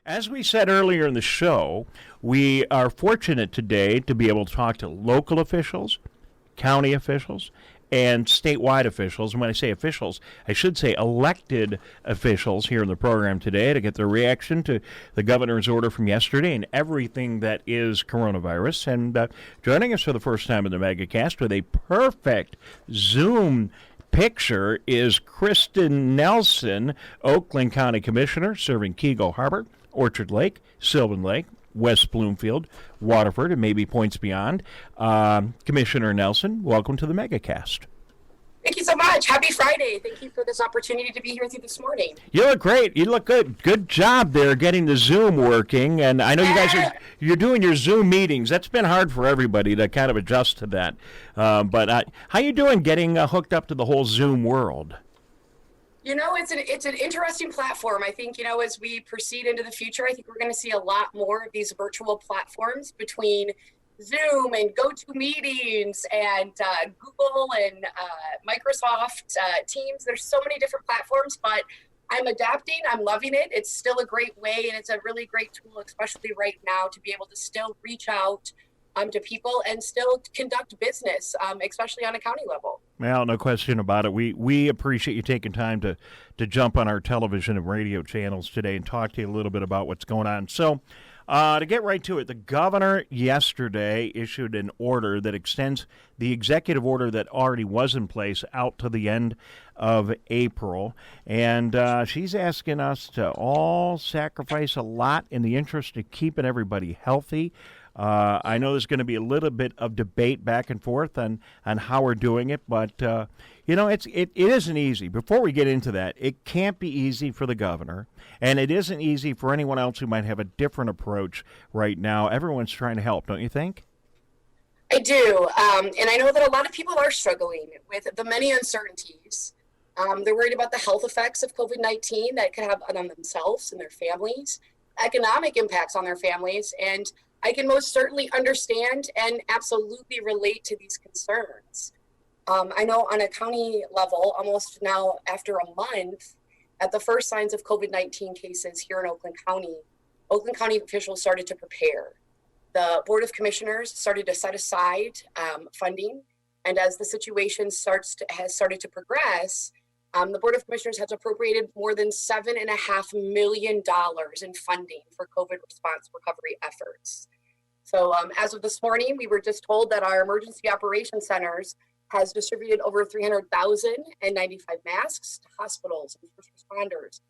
As we said earlier in the show, we are fortunate today to be able to talk to local officials, county officials, and statewide officials. And when I say officials, I should say elected officials here in the program today to get their reaction to the governor's order from yesterday and everything that is coronavirus. And joining us for the first time in the MegaCast with a perfect Zoom picture is Kristen Nelson, Oakland County Commissioner, serving Keego Harbor, Orchard Lake, Sylvan Lake, West Bloomfield, Waterford, and maybe points beyond. Commissioner Nelson, welcome to the MegaCast. Thank you so much. Happy Friday. Thank you for this opportunity to be here with you this morning. You look great. You look good. Good job there getting the Zoom working. And I know you guys you're doing your Zoom meetings. That's been hard for everybody to kind of adjust to that. But how you doing getting hooked up to the whole Zoom world? You know, it's an interesting platform. I think, as we proceed into the future, I think we're going to see a lot more of these virtual platforms between Zoom and GoToMeetings and Google and Microsoft Teams. There's so many different platforms, but I'm adapting. I'm loving it. It's still a great way, and it's a really great tool, especially right now, to be able to still reach out to people and still conduct business, especially on a county level. Well, no question about it. We appreciate you taking time to jump on our television and radio channels today and talk to you a little bit about what's going on. So, to get right to it, the governor yesterday issued an order that extends the executive order that already was in place out to the end of April. And she's asking us to all sacrifice a lot in the interest of keeping everybody healthy. I know there's going to be a little bit of debate back and forth on how we're doing it, but it isn't easy. Before we get into that, it can't be easy for the governor, and it isn't easy for anyone else who might have a different approach right now. Everyone's trying to help, don't you think? I do, and I know that a lot of people are struggling with the many uncertainties. They're worried about the health effects of COVID-19 that it could have on themselves and their families, economic impacts on their families, and I can most certainly understand and absolutely relate to these concerns. I know on a county level, almost now after a month, at the first signs of COVID-19 cases here in Oakland County officials started to prepare. The Board of Commissioners started to set aside funding, and as the situation has started to progress, the Board of Commissioners has appropriated more than $7.5 million in funding for COVID response recovery efforts. So as of this morning, we were just told that our emergency operations centers has distributed over 300,095 masks to hospitals and first responders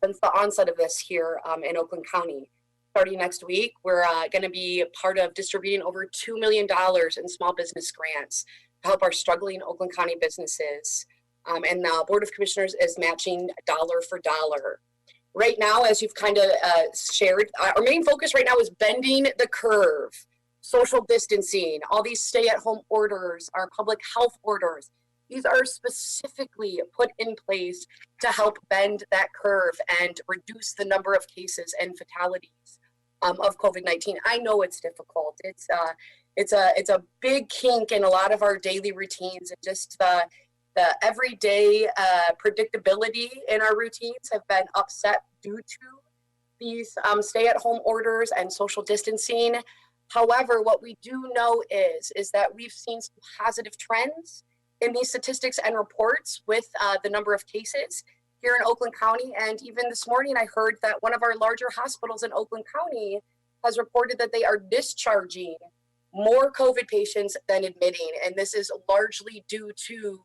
since the onset of this here in Oakland County. Starting next week, we're going to be part of distributing over $2 million in small business grants to help our struggling Oakland County businesses. And the Board of Commissioners is matching dollar for dollar. Right now, as you've kind of shared, our main focus right now is bending the curve, social distancing, all these stay-at-home orders, our public health orders. These are specifically put in place to help bend that curve and reduce the number of cases and fatalities of COVID-19. I know it's difficult. It's a big kink in a lot of our daily routines, and just the everyday predictability in our routines have been upset due to these stay-at-home orders and social distancing. However, what we do know is that we've seen some positive trends in these statistics and reports with the number of cases here in Oakland County. And even this morning, I heard that one of our larger hospitals in Oakland County has reported that they are discharging more COVID patients than admitting. And this is largely due to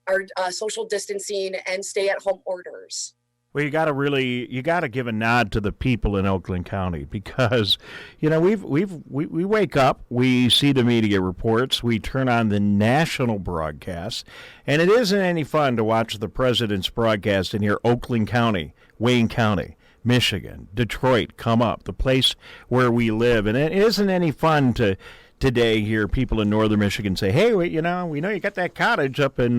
our social distancing and stay-at-home orders. Well, you got to give a nod to the people in Oakland County, because, we wake up, we see the media reports, we turn on the national broadcast, and it isn't any fun to watch the president's broadcast and hear Oakland County, Wayne County, Michigan, Detroit come up, the place where we live, and it isn't any fun to today hear people in northern Michigan say, hey, we know you got that cottage up in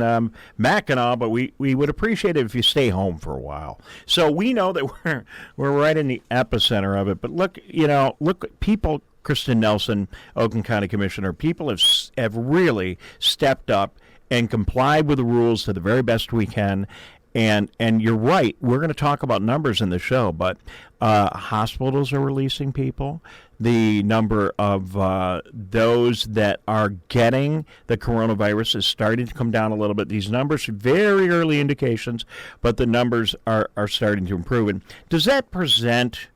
Mackinac, but we would appreciate it if you stay home for a while. So we know that we're right in the epicenter of it. But look, people, Kristen Nelson, Oakland County Commissioner, people have really stepped up and complied with the rules to the very best we can. And you're right. We're going to talk about numbers in the show, but hospitals are releasing people. The number of those that are getting the coronavirus is starting to come down a little bit. These numbers are very early indications, but the numbers are starting to improve. And does that present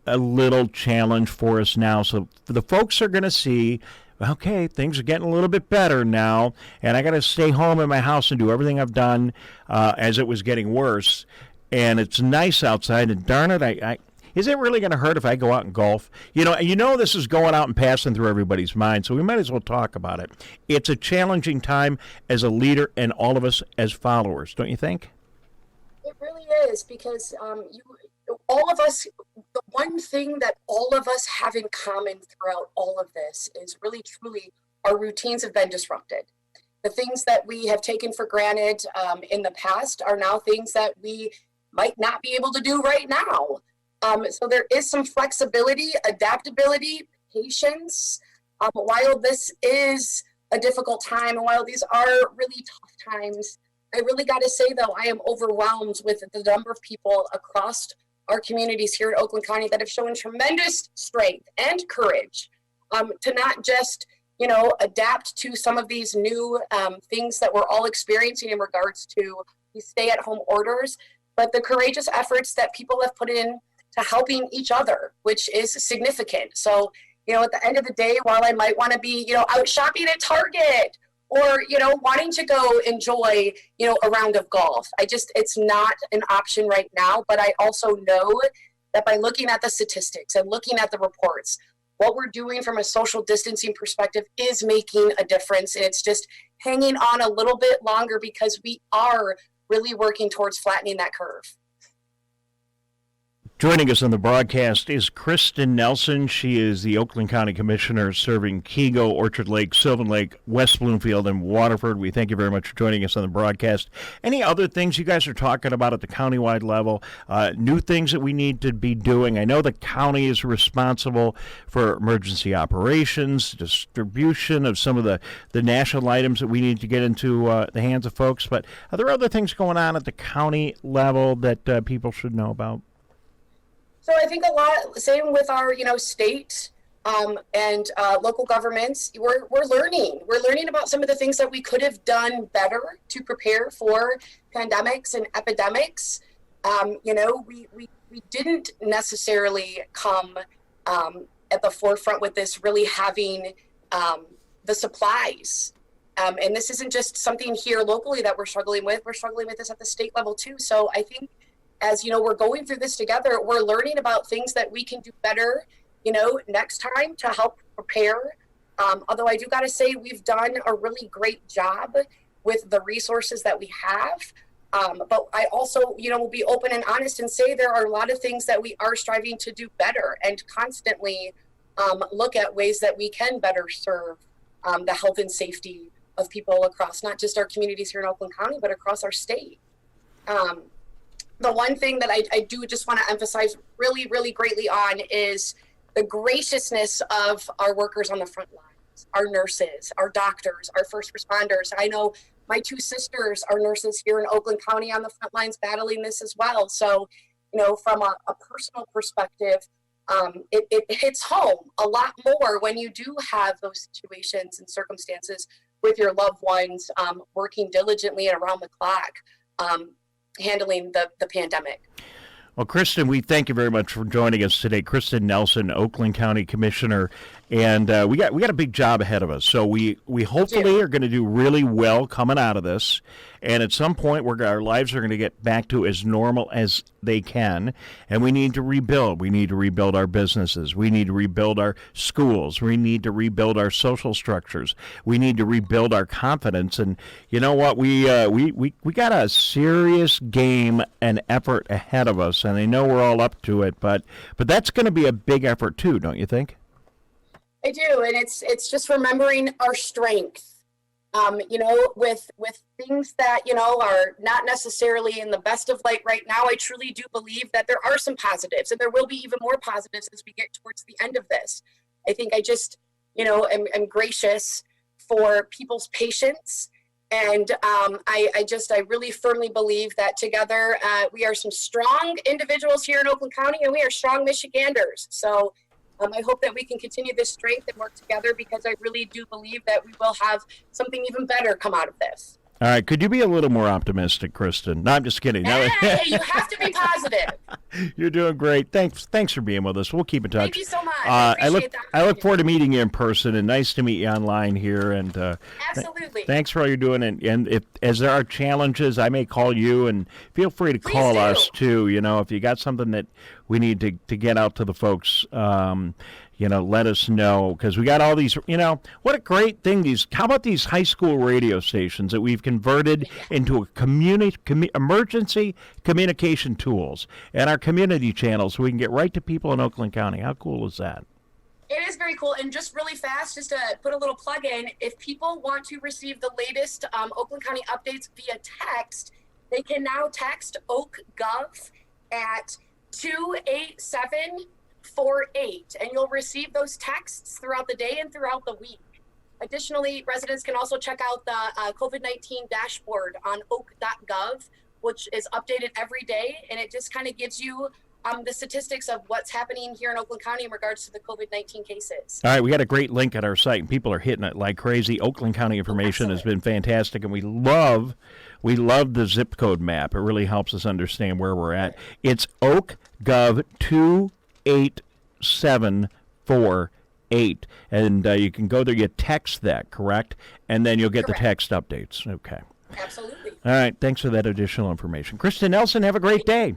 a little challenge for us now? So the folks are going to see, okay, things are getting a little bit better now, and I got to stay home in my house and do everything I've done as it was getting worse. And it's nice outside, and darn it, is it really going to hurt if I go out and golf? You know, this is going out and passing through everybody's mind, so we might as well talk about it. It's a challenging time as a leader and all of us as followers, don't you think? It really is, because all of us, the one thing that all of us have in common throughout all of this is really, truly, our routines have been disrupted. The things that we have taken for granted in the past are now things that we might not be able to do right now. So there is some flexibility, adaptability, patience. While this is a difficult time, and while these are really tough times, I really got to say, though, I am overwhelmed with the number of people across our communities here in Oakland County that have shown tremendous strength and courage to not just, adapt to some of these new things that we're all experiencing in regards to these stay-at-home orders, but the courageous efforts that people have put in to helping each other, which is significant. So, at the end of the day, while I might want to be, out shopping at Target or, wanting to go enjoy, a round of golf, it's not an option right now. But I also know that by looking at the statistics and looking at the reports, what we're doing from a social distancing perspective is making a difference. And it's just hanging on a little bit longer because we are really working towards flattening that curve. Joining us on the broadcast is Kristen Nelson. She is the Oakland County Commissioner serving Kego, Orchard Lake, Sylvan Lake, West Bloomfield, and Waterford. We thank you very much for joining us on the broadcast. Any other things you guys are talking about at the countywide level, new things that we need to be doing? I know the county is responsible for emergency operations, distribution of some of the national items that we need to get into the hands of folks, but are there other things going on at the county level that people should know about? So I think a lot, same with our, state and local governments, we're learning. We're learning about some of the things that we could have done better to prepare for pandemics and epidemics. We didn't necessarily come at the forefront with this really having the supplies. And this isn't just something here locally that we're struggling with. We're struggling with this at the state level too. So I think, as we're going through this together, we're learning about things that we can do better, next time to help prepare. Although I do got to say, we've done a really great job with the resources that we have. But I also, will be open and honest and say there are a lot of things that we are striving to do better and constantly look at ways that we can better serve the health and safety of people across not just our communities here in Oakland County, but across our state. The one thing that I do just want to emphasize really, really greatly on is the graciousness of our workers on the front lines, our nurses, our doctors, our first responders. I know my two sisters are nurses here in Oakland County on the front lines battling this as well. So, from a personal perspective, it hits home a lot more when you do have those situations and circumstances with your loved ones working diligently and around the clock. Handling the pandemic. Well, Kristen, we thank you very much for joining us today. Kristen Nelson, Oakland County Commissioner, and we got a big job ahead of us. So we hopefully are going to do really well coming out of this, and at some point our lives are going to get back to as normal as they can, and we need to rebuild. We need to rebuild our businesses. We need to rebuild our schools. We need to rebuild our social structures. We need to rebuild our confidence. And you know what? We got a serious game and effort ahead of us, and I know we're all up to it, but that's going to be a big effort too, don't you think? I do, and it's just remembering our strength. With things that are not necessarily in the best of light right now, I truly do believe that there are some positives, and there will be even more positives as we get towards the end of this. I think I just am gracious for people's patience And I really firmly believe that together we are some strong individuals here in Oakland County, and we are strong Michiganders. So I hope that we can continue this strength and work together, because I really do believe that we will have something even better come out of this. All right. Could you be a little more optimistic, Kristen? No, I'm just kidding. Hey, you have to be positive. You're doing great. Thanks for being with us. We'll keep in touch. Thank you so much. I look forward to meeting you in person, and nice to meet you online here. And absolutely. Thanks for all you're doing. And if as there are challenges, I may call you, and feel free to call us too. If you got something that we need to get out to the folks. Let us know, because we got all these, what a great thing. How about these high school radio stations that we've converted into a emergency communication tools, and our community channels, so we can get right to people in Oakland County. How cool is that? It is very cool. And just really fast, just to put a little plug in, if people want to receive the latest Oakland County updates via text, they can now text OakGov at 28748, and you'll receive those texts throughout the day and throughout the week. Additionally, residents can also check out the COVID-19 dashboard on oak.gov, which is updated every day, and it just kind of gives you the statistics of what's happening here in Oakland County in regards to the COVID-19 cases. All right, we got a great link at our site, and people are hitting it like crazy. Oakland County information has been fantastic, and we love the zip code map. It really helps us understand where we're at. It's OakGov 28748, and you can go there. You text that, correct? And then you'll get the text updates. Okay. Absolutely. All right, thanks for that additional information. Kristen Nelson, have a great day.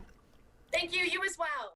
Thank you. You as well.